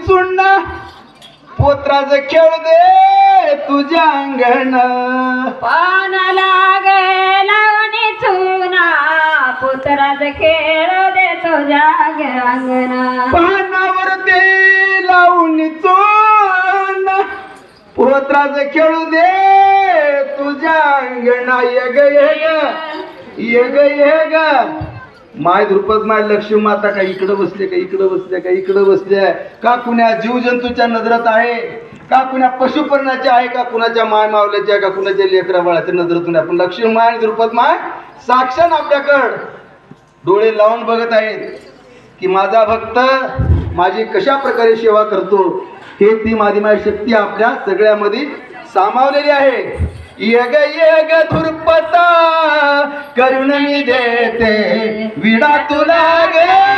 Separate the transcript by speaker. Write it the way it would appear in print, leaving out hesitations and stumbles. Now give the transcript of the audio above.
Speaker 1: चुन्न पोत्राच खेळू दे तुझ्या अंगण
Speaker 2: पानाला लावणी चुना पुत्राच खेळ दे तुझ्या अंगणा
Speaker 1: पानावर ते लावून चुन्न पोत्राच खेळू दे तुझ्या अंगणा ये ग माय धृपद माय लक्ष्मी माता का इकडं बसले का इकडं बसले का इकडं बसले का कुण्या जीवजंतूच्या नजरात आहे का कुण्या पशुपर्णाच्या आहे का कुणाच्या माय मावल्याच्या का कुणाच्या लेकरा बाळाच्या नजरातून आपण लक्ष्मी माय आणि धृपद माय साक्षात आपल्याकड डोळे लावून बघत आहेत की माझा भक्त माझी कशा प्रकारे सेवा करतो हे ती माझी माय शक्ती आपल्या सगळ्यामध्ये सामावलेली आहे ये ग धुरपता करुण मी देते विडा तुला गे